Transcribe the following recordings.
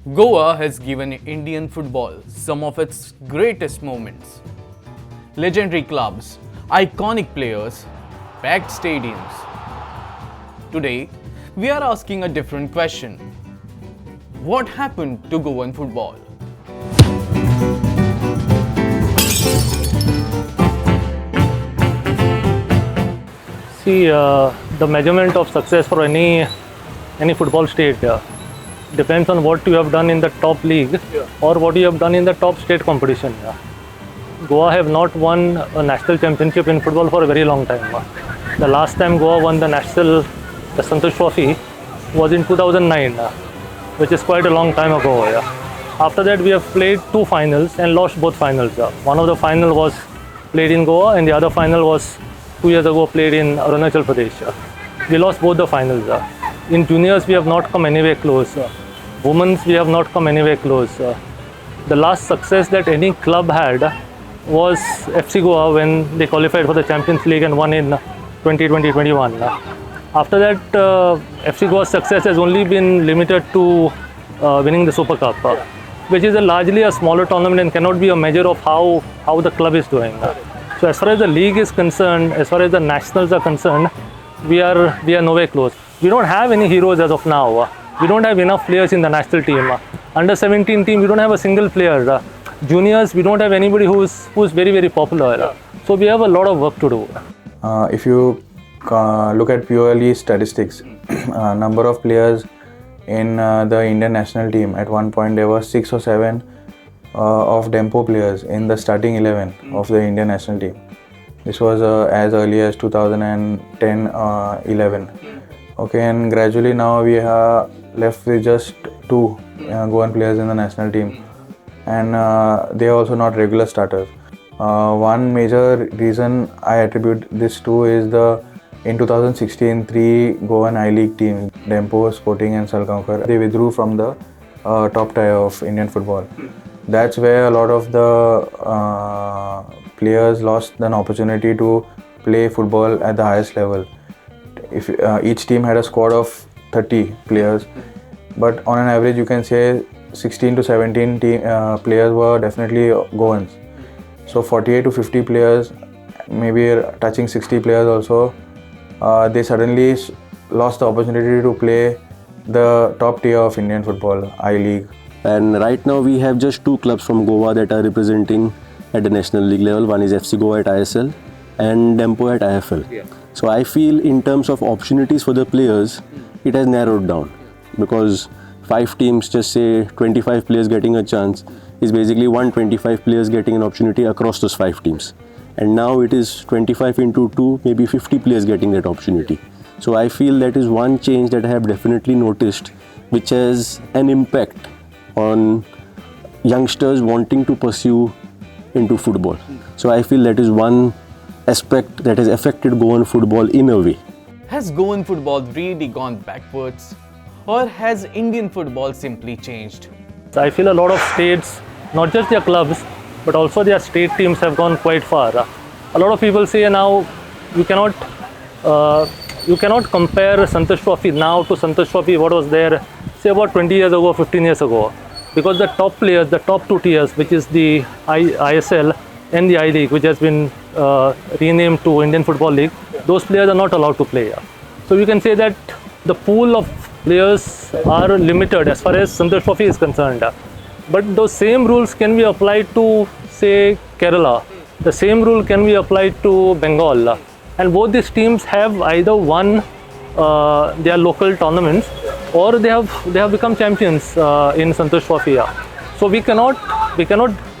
Goa has given Indian football some of its greatest moments. Legendary clubs, iconic players, packed stadiums. Today, we are asking a different question. What happened to Goan football? See, the measurement of success for any football state depends on what you have done in the top league or what you have done in the top state competition. Goa have not won a national championship in football for a very long time. The last time Goa won the Santosh Trophy was in 2009, which is quite a long time ago. After that, we have played two finals and lost both finals. One of the final was played in Goa and the other final was 2 years ago played in Arunachal Pradesh. We lost both the finals. In juniors, we have not come anywhere close. Women's, we have not come anywhere close. The last success that any club had was FC Goa when they qualified for the Champions League and won in 2020-21. After that, FC Goa's success has only been limited to winning the Super Cup, which is largely a smaller tournament and cannot be a measure of how the club is doing. So as far as the league is concerned, as far as the nationals are concerned, we are nowhere close. We don't have any heroes as of now. We don't have enough players in the national team. Under 17 team, we don't have a single player. Juniors, we don't have anybody who's very, very popular. So we have a lot of work to do. If you look at purely statistics, number of players in the Indian national team, at one point there were 6 or 7 of Dempo players in the starting 11 of the Indian national team. This was as early as 2010-11. Okay, and gradually now we are left with just 2 Goan players in the national team, and they are also not regular starters. One major reason I attribute this to is in 2016, 3 Goan I-League teams, Dempo, Sporting and Salgaonkar, they withdrew from the top tier of Indian football. That's where a lot of the players lost an opportunity to play football at the highest level. If each team had a squad of 30 players, but on an average you can say 16 to 17 players were definitely Goans. So 48 to 50 players, maybe touching 60 players also, they suddenly lost the opportunity to play the top tier of Indian football, I-League. And right now we have just 2 clubs from Goa that are representing at the national league level. One is FC Goa at ISL and Dempo at IFL. So I feel in terms of opportunities for the players, it has narrowed down, because 5 teams, just say 25 players getting a chance, is basically 125 players getting an opportunity across those 5 teams. And now it is 25 into 2, maybe 50 players getting that opportunity. So I feel that is one change that I have definitely noticed, which has an impact on youngsters wanting to pursue into football. So I feel that is one aspect that has affected Goan football in a way. Has Goan football really gone backwards? Or has Indian football simply changed? I feel a lot of states, not just their clubs, but also their state teams have gone quite far. A lot of people say now you cannot compare Santosh Trophy now to Santosh Trophy what was there say about 20 years ago, 15 years ago. Because the top players, the top 2 tiers, which is the ISL and the I-League, which has been renamed to Indian Football League, those players are not allowed to play. So you can say that the pool of players are limited as far as Santosh Trophy is concerned. But those same rules can be applied to, say, Kerala. The same rule can be applied to Bengal. And both these teams have either won their local tournaments or they have become champions in Santosh Trophy. So we cannot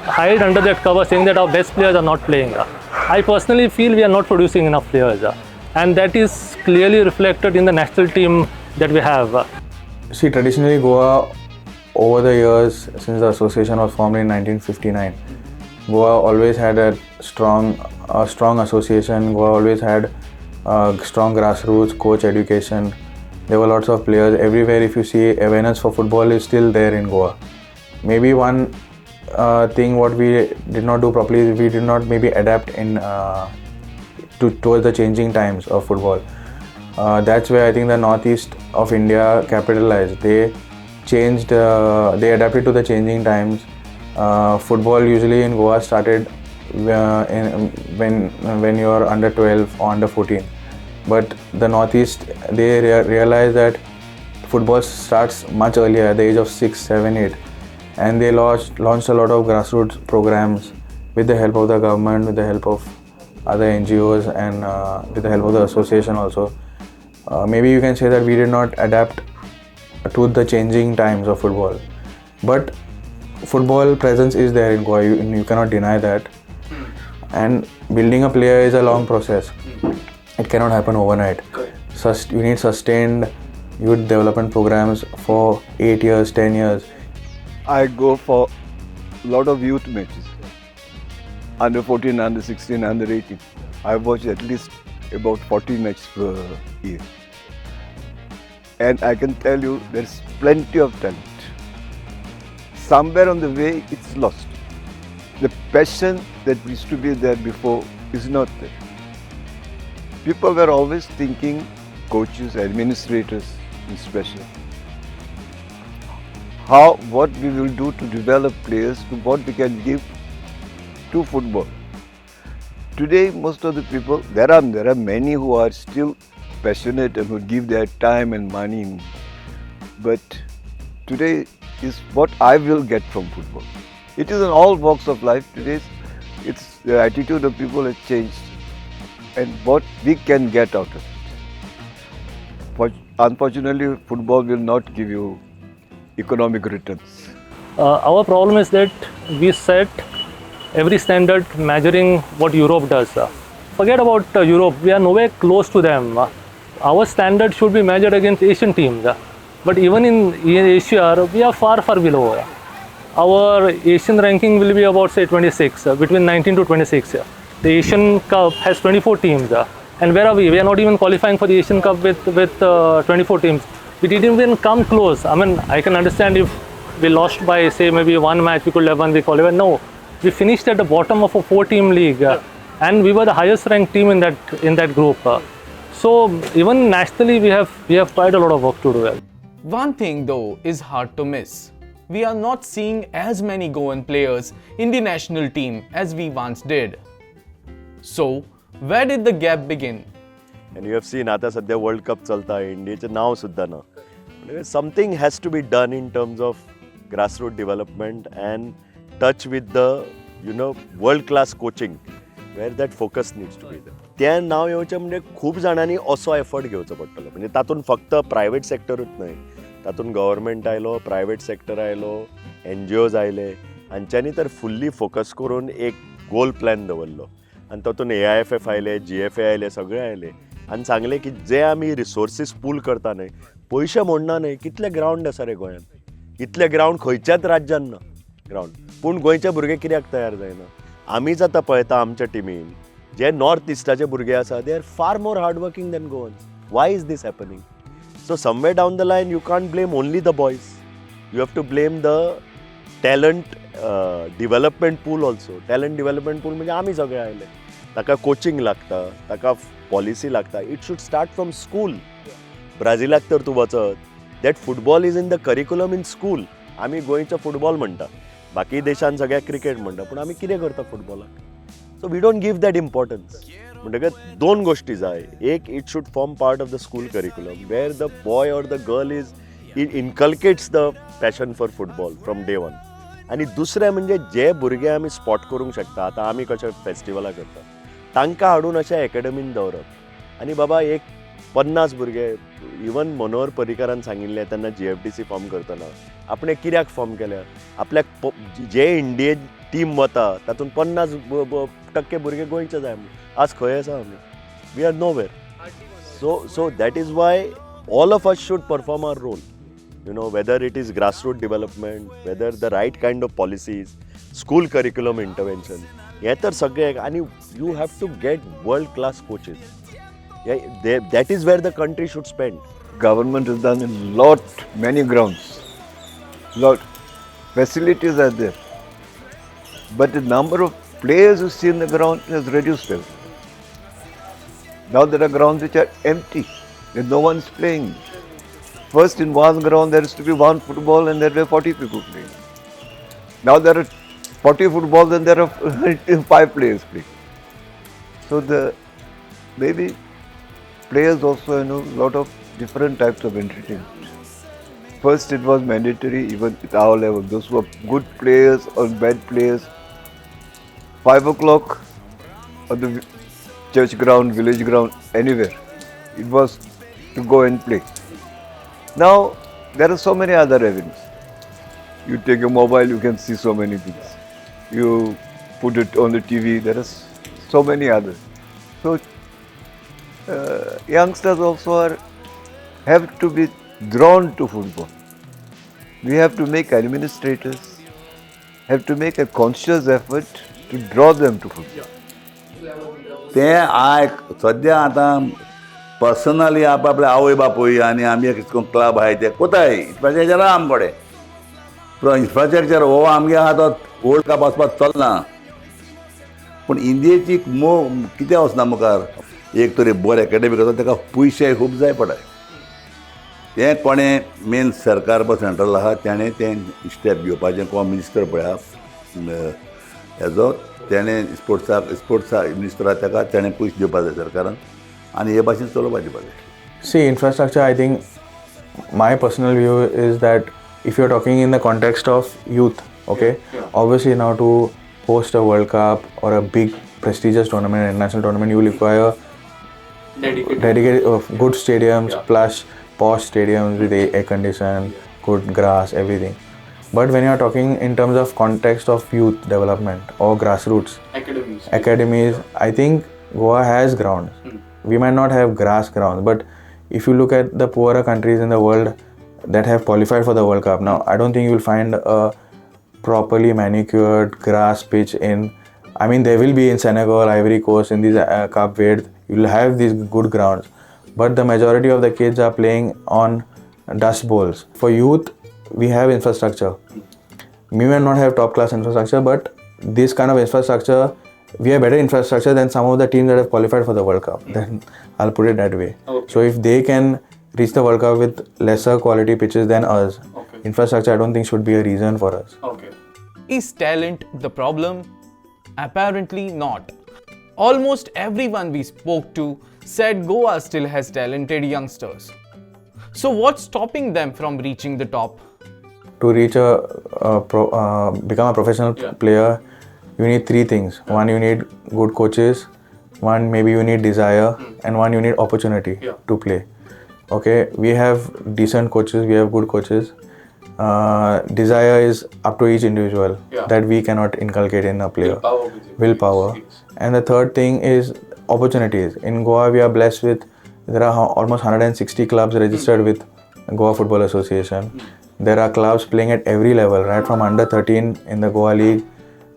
hide under that cover saying that our best players are not playing. I personally feel we are not producing enough players, and that is clearly reflected in the national team that we have. See, traditionally Goa, over the years since the association was formed in 1959, Goa always had a strong association. Goa always had strong grassroots, coach education. There were lots of players everywhere. If you see, awareness for football is still there in Goa. Maybe one thing what we did not do properly is we did not maybe adapt towards the changing times of football. That's where I think the northeast of India capitalized. They changed. They adapted to the changing times. Football usually in Goa started when you are under 12 or under 14. But the Northeast, they realized that football starts much earlier, at the age of 6, 7, 8. And they launched a lot of grassroots programs with the help of the government, with the help of other NGOs, and with the help of the association also. Maybe you can say that we did not adapt to the changing times of football. But football presence is there in Goa, you cannot deny that. And building a player is a long process. It cannot happen overnight. You need sustained youth development programs for 8 years, 10 years. I go for a lot of youth matches. Under 14, under 16, under 18. I watch at least about 40 matches per year. And I can tell you there's plenty of talent. Somewhere on the way it's lost. The passion that used to be there before is not there. People were always thinking, coaches, administrators especially, what we will do to develop players, to what we can give to football. Today, most of the people, there are many who are still passionate and who give their time and money. But today is what I will get from football. It is in all walks of life. Today, it's the attitude of people has changed, and what we can get out of it. But unfortunately, football will not give you economic returns. Our problem is that we set every standard measuring what Europe does. Forget about Europe, we are nowhere close to them. Our standard should be measured against Asian teams. But even in Asia, we are far, far below. Our Asian ranking will be about, say, 26, between 19 to 26. The Asian Cup has 24 teams. And where are we? We are not even qualifying for the Asian Cup with 24 teams. We didn't even come close. I mean, I can understand if we lost by, say, maybe one match, we could have won, we qualified. No, we finished at the bottom of a 4-team league. And we were the highest ranked team in that group. So even nationally, we have quite a lot of work to do. One thing though is hard to miss. We are not seeing as many Goan players in the national team as we once did. So, where did the gap begin? And you have seen आता सध्या world cup चलता इंडियाचं नाव सुद्धा ना. Something has to be done in terms of grassroots development and touch with the world class coaching where that focus needs to be there. त्या नाव येवचें म्हणजे खूब जाणांनी असो एफर्ट घेवचो पडटलो. म्हणजे तातूंत फक्त प्रायव्हेट सेक्टरूच न्हय, तातूंत गव्हर्मेंट आयलो, प्रायव्हेट सेक्टर आयलो, NGOs आयले, हांच्यांनी तर फुल्ली फोकस करून एक गोल प्लॅन दवरलो. आनी तातूंत AIFF आयले, GFA आयले, सगळे आयले आनी सांगले की जे आमी रिसोर्सीस पूल करता न्हय, पयशे मोडना न्हय, कितले ग्रावंड आसा रे गोंयांत, इतले ग्रावंड खंयच्याच राज्यान ना ग्रावंड. पूण गोंयचे भुरगे कित्याक तयार जायना? आमीच आतां पळयता आमच्या टिमीन जे नॉर्थ इस्टाचे भुरगे आसा they are far more hard working than Goans. Why is this happening? So somewhere down the line you can't blame only the boys, you have to blame the talent development pool also. Talent development pool म्हणजे आमी सगळे आयले. ताका coaching लागता, ताका policy लागता. It should start from school. ब्राझिलाक तर तूं वचत, that football is in the curriculum in school. आमी गोंयचो फुटबॉल म्हणटा, बाकी देशांत सगळ्या क्रिकेट म्हणटा, पूण आमी कितें करता फुटबॉलाक? So we don't give that importance. म्हणटकच दोन गोश्टी जाय. एक, it should form part of the school curriculum where the boy or the girl it inculcates the passion for football from day one. आनी दुसरें म्हणजे जे भुरगे आमी स्पॉट करूंक शकता, आतां आमी कशे फेस्टिवलाक करता, तांकां हाडून अशें एकेडमीन दवरप. आनी बाबा एक 50 भुरगे, इवन मनोहर पर्रीकारान सांगिल्लें तेन्ना GFDC फॉर्म करतना, आपणें कित्याक फॉर्म केल्या? आपल्याक जे इंडियेन टीम वता तातूंत 50% भुरगे गोंयचे जाय. आज खंय आसा आमी? We are nowhere. So that is why all of us should perform our role. whether it is grassroots development, whether the right kind of policies, school curriculum intervention, हे तर सगळे. आणि you have to get world class coaches. That is where the country should spend. Government has done many grounds. Facilities are there. But the number of players who see in the ground has reduced. Now there are grounds which are empty. No one is playing. First, in one ground, there used to be one football and there were 40 people playing. Now there are 40 footballs and there are 5 players playing. So maybe players also lot of different types of entertainment. First, it was mandatory even at our level. Those who were good players or bad players, 5 o'clock on the church ground, village ground, anywhere, it was to go and play. Now, there are so many other avenues. You take your mobile, you can see so many things. You put it on the TV, there are so many others. So, youngsters also have to be drawn to football. We have to make administrators, have to make a conscious effort to draw them to football. ते सद्या आतां personally आपल्या आवय बापूय आनी आमी एक club आहाय ते कोताय इन्फ्रास्ट्रक्चर आहा आमकडे पूण इन्फ्रास्ट्रक्चर हो आमगे आहा तो वर्ल्ड कप वचपाक चलना पूण इंडियेची कितें वचना मुखार एक तरी बरो एकेडमी करता ताका पयशे खूब जाय पडटाय तें कोणें मेन सरकार पळय सेंट्रल आहा तेणें तें स्टेप घेवपाचें कोण मिनिस्टर पळय आहा हेजो तेणें स्पोर्ट्सा मिनिस्टर आहा ताका तेणें पयशे दिवपाक जाय सरकारान आनी हे भाशेन चलोवपाचें पडलें See, infrastructure, I think my personal view is that if you're talking in the context of youth, okay, obviously now to host a World Cup or a big prestigious tournament, international tournament, you will require dedicated good stadiums, plus posh stadiums with air condition, good grass, everything. But when you're talking in terms of context of youth development or grassroots academies, I think Goa has grounds. We might not have grass grounds, but if you look at the poorer countries in the world that have qualified for the World Cup, now I don't think you will find a properly manicured grass pitch I mean, there will be in Senegal, Ivory Coast, in these Cape Verde, you will have these good grounds, but the majority of the kids are playing on dust bowls. For youth, we have infrastructure. We may not have top class infrastructure, but this kind of infrastructure, we have better infrastructure than some of the teams that have qualified for the World Cup. Then I'll put it that way. So if they can reach the World Cup with lesser quality pitches than us, infrastructure I don't think should be a reason for us. Is talent the problem? Apparently not. Almost everyone we spoke to said Goa still has talented youngsters. So what's stopping them from reaching the top? To reach become a professional player, you need 3 things. One, you need good coaches. One, maybe you need desire, and one, you need opportunity to play. Okay, we have decent coaches, we have good coaches. Desire is up to each individual that we cannot inculcate in a player. Willpower. And the third thing is opportunities. In Goa, we are blessed with, there are almost 160 clubs registered with Goa Football Association. There are clubs playing at every level, right from under 13 in the Goa League,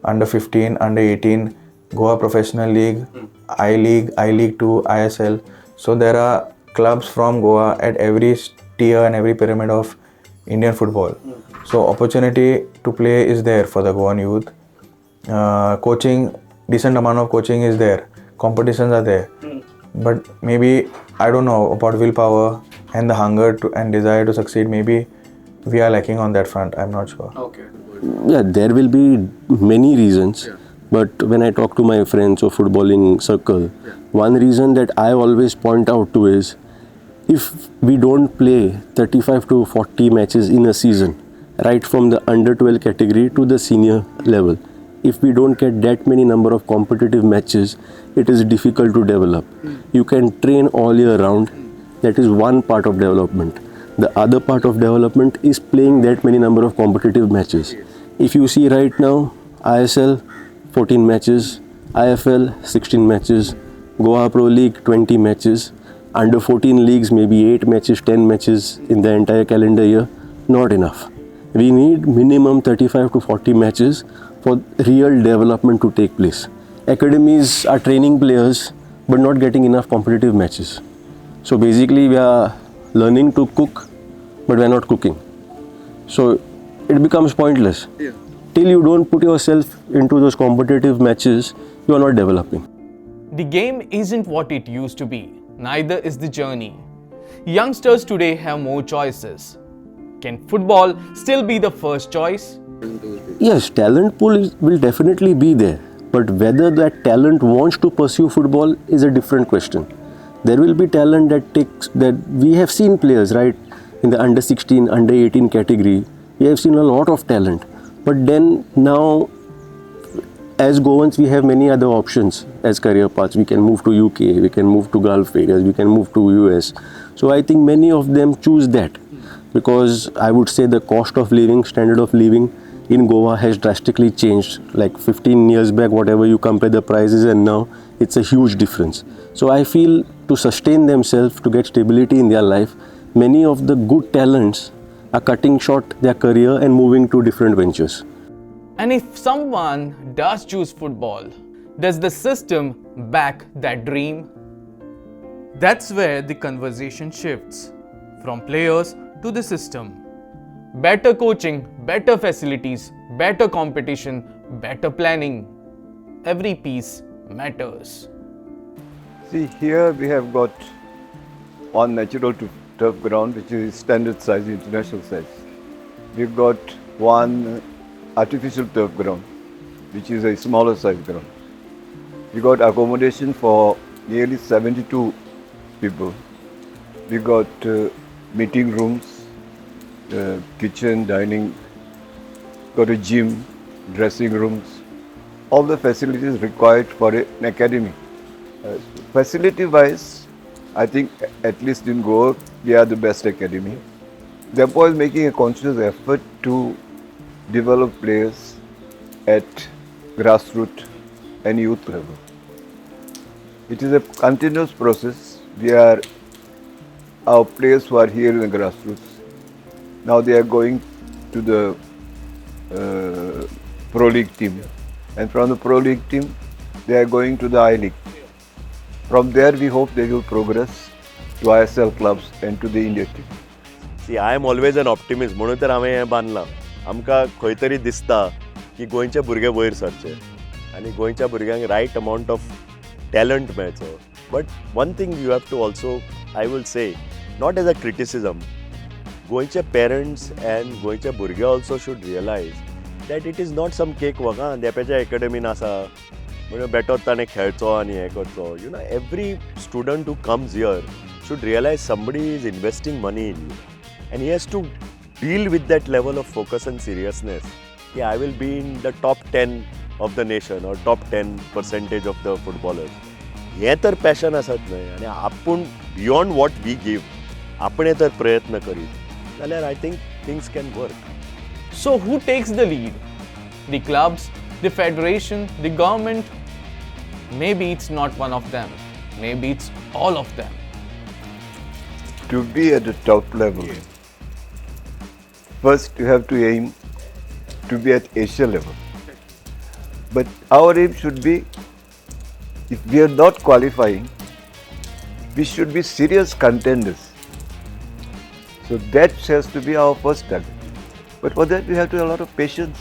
under 15, under 18, Goa Professional League, I-League 2, ISL. So there are clubs from Goa at every tier and every pyramid of Indian football. So opportunity to play is there for the Goan youth. Coaching, decent amount of coaching is there. Competitions are there. But maybe, I don't know about willpower and the hunger and desire to succeed. Maybe we are lacking on that front. I'm not sure. Yeah, there will be many reasons. But when I talk to my friends of footballing circle, one reason that I always point out to is, if we don't play 35 to 40 matches in a season, right from the under 12 category to the senior level, if we don't get that many number of competitive matches, it is difficult to develop. You can train all year round. That is one part of development. The other part of development is playing that many number of competitive matches. If you see right now, ISL 14 matches, IFL 16 matches, Goa Pro League 20 matches, under 14 leagues maybe 8 matches, 10 matches in the entire calendar year, not enough. We need minimum 35 to 40 matches for real development to take place. Academies are training players but not getting enough competitive matches. So basically we are learning to cook but we are not cooking. So it becomes pointless. Till you don't put yourself into those competitive matches, you are not developing. The game isn't what it used to be. Neither is the journey. Youngsters today have more choices. Can football still be the first choice? Yes, talent pool will definitely be there, but whether that talent wants to pursue football is a different question. There will be talent that we have seen players, right, in the under 16, under 18 category. We have seen a lot of talent, but then now as Goans we have many other options as career paths. We can move to UK, we can move to Gulf areas, we can move to US. So I think many of them choose that because I would say the cost of living, standard of living in Goa has drastically changed. Like 15 years back, whatever you compare the prices, and now it's a huge difference. So I feel to sustain themselves, to get stability in their life, many of the good talents are cutting short their career and moving to different ventures. And if someone does choose football, does the system back that dream? That's where the conversation shifts from players to the system. Better coaching, better facilities, better competition, better planning. Every piece matters. See, here we have got one natural turf ground, which is standard size, international size. We've got one artificial turf ground, which is a smaller size ground. We got accommodation for nearly 72 people. We got meeting rooms, kitchen, dining, got a gym, dressing rooms, all the facilities required for an academy. Facility-wise, I think at least in Goa, we are the best academy. Dempo is making a conscious effort to develop players at grassroots and youth level. It is a continuous process. Our players who are here in the grassroots, now they are going to the Pro League team, and from the Pro League team, they are going to the I League. From there, we hope they will progress to ISL clubs and to the India team. See, I am always an optimist. म्हणून तर आम्ही हें बांदलां. आमकां खंय तरी दिसता की गोंयचे भुरगे वयर सरचे आनी गोंयच्या भुरग्यांक रायट अमावंट ऑफ टॅलंट मेळचो. But one thing you have to also, I will say, not as a criticism, गोंयचे पेरंट्स एंड गोंयचे भुरगे also should realise that it is not some cake work. देपेच्या एकेडमीन आसा म्हणजे बेटर ताणें खेळचो आनी हें करचो. You know, every student who comes here should realize somebody is investing money in you and he has to deal with that level of focus and seriousness. Yeah, I will be in the top 10 of the nation or top 10% of the footballers. हे तर passion आसत न्हय आनी आपूण beyond what we give आपणे तर प्रयत्न करीत जाल्यार I think things can work. So who takes the lead? The clubs, the federation, the government? Maybe it's not one of them. Maybe it's all of them. To be at the top level, first you have to aim to be at Asia level. But our aim should be, if we are not qualifying, we should be serious contenders. So that has to be our first target. But for that we have to have a lot of patience.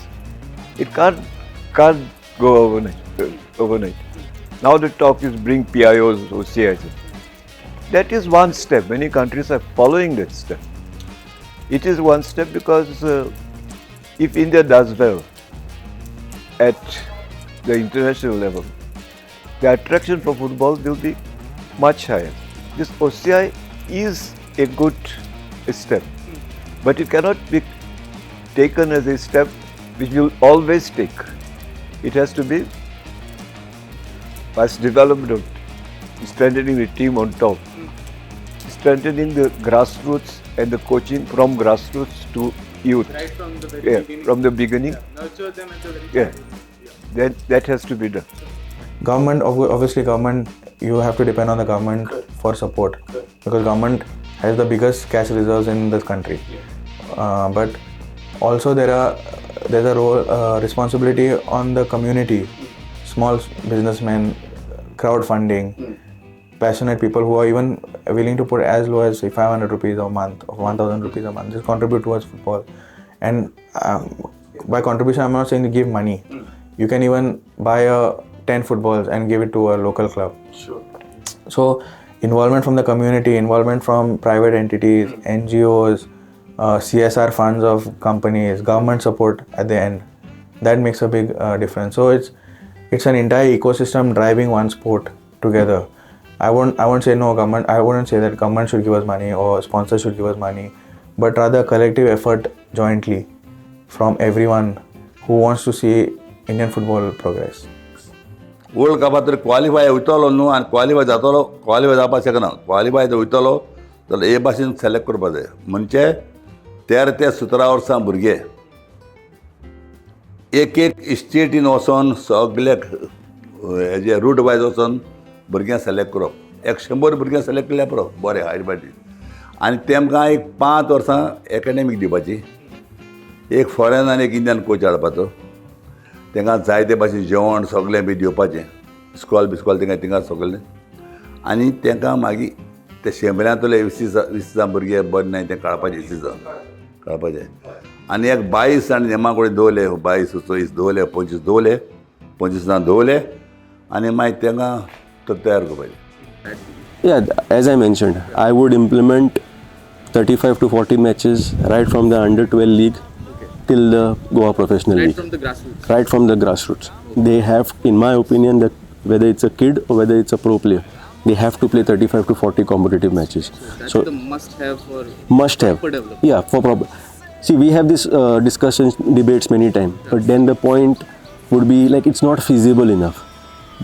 It can't go overnight. Now the talk is bring PIOs or CIs. That is one step. Many countries are following that step. It is one step because if India does well at the international level, the attraction for football will be much higher. This OCI is a good step, but it cannot be taken as a step which will always take. It has to be as development, strengthening the team on top, strengthening the grassroots and the coaching from grassroots to youth. Right from the very beginning. From the beginning. Nurture them at the very beginning. That has to be done. Government, obviously government, you have to depend on the government for support because government has the biggest cash reserves in this country. But also there's a role, responsibility on the community, small businessmen, crowdfunding, passionate people who are even willing to put as low as 500 rupees a month or 1000 rupees a month, just contribute towards football. And by contribution, I'm not saying to give money. You can even buy 10 footballs and give it to a local club. Sure. So involvement from the community, involvement from private entities, NGOs, CSR funds of companies, government support at the end, that makes a big difference. So it's an entire ecosystem driving one sport together. I won't say no government. I wouldn't say that government should give us money or sponsors should give us money, but rather collective effort jointly from everyone who wants to see Indian football progress. World कपात तर qualify वयतलो न्हू आनी qualify जातलो, qualify जावपाक शकना. Qualify जर वयतलो जाल्यार हे भाशेन सिलेक्ट करपा जाय. म्हणजे 13 ते 17 वर्सां भुरगे एक स्टेटीन वचोन सगळ्याक हेजे रूट वायज वचोन भुरग्यां सिलेक्ट करप. 100 भुरग्यां सिलेक्ट केल्यार पुरो बरें हायट बाटी. आनी तेमकां एक 5 वर्सां एकाडेमीक दिवपाची, एक फॉरेन आनी एक इंडियन कोच हाडपाचो. तांकां जाय ते भाशेन जेवण सगळें बी दिवपाचें, स्कॉल बिस्कॉल तांकां सगळें. आनी तांकां मागीर ते शेंबऱ्यांतले 20 भुरगे बरें नाय तें काडपाचें 20 काडपाचें. आनी एक 22 जाण नेमा कडेन दवरले, 22 24 दवरले, 25 दवरले, 25 जाण दवरले आनी मागीर तांकां तो तयार करपाचें. Yeah, as I mentioned, I would implement 35 to 40 matches right from the under 12 league till the Goa professional league. From the grassroots. Right from the grassroots. They have, in my opinion, that whether it's a kid or whether it's a pro player, they have to play 35 to 40 competitive matches. That's the must-have for must-have. proper development. Yeah, for proper. See, we have this discussions, debates many times, but then the point would be like it's not feasible enough.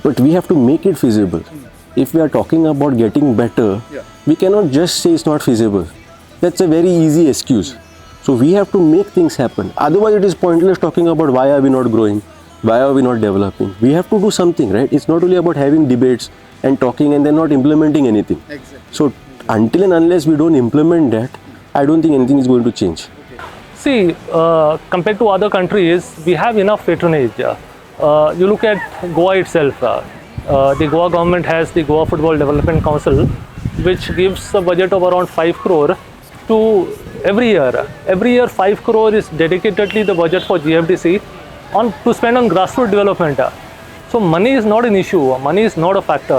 But we have to make it feasible. If we are talking about getting better, we cannot just say it's not feasible. That's a very easy excuse. So we have to make things happen. Otherwise, it is pointless talking about why are we not growing, why are we not developing. We have to do something, right? It's not only about having debates and talking and then not implementing anything. Exactly. So until and unless we don't implement that, I don't think anything is going to change. See, compared to other countries, we have enough patronage. You look at Goa itself. The Goa government has the Goa Football Development Council, which gives a budget of around 5 crore to every year. Every year 5 crore is dedicatedly the budget for GFDC to spend on grassroots development. So money is not an issue, money is not a factor.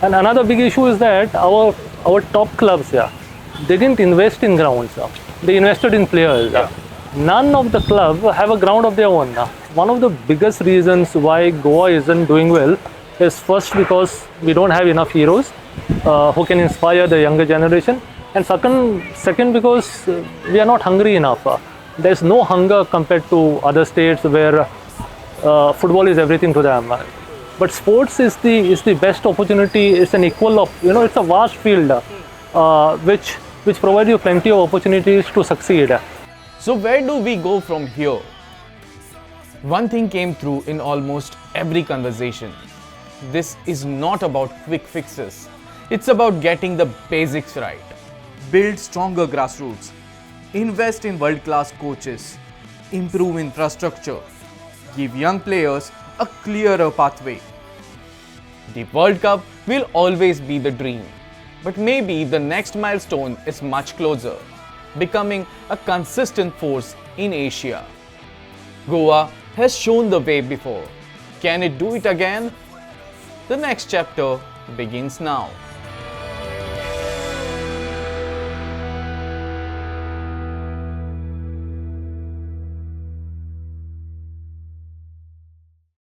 And another big issue is that our top clubs, they didn't invest in grounds, they invested in players. None of the clubs have a ground of their own. One of the biggest reasons why Goa isn't doing well is first because we don't have enough heroes who can inspire the younger generation, and second because we are not hungry enough. There's no hunger compared to other states where football is everything to them. But sports is the best opportunity. It's an equal of, it's a vast field which provides you plenty of opportunities to succeed. So where do we go from here? One thing came through in almost every conversation. This is not about quick fixes. It's about getting the basics right. Build stronger grassroots. Invest in world-class coaches. Improve infrastructure. Give young players a clearer pathway. The World Cup will always be the dream. But maybe the next milestone is much closer, becoming a consistent force in Asia. Goa has shown the way before. Can it do it again? The next chapter begins now.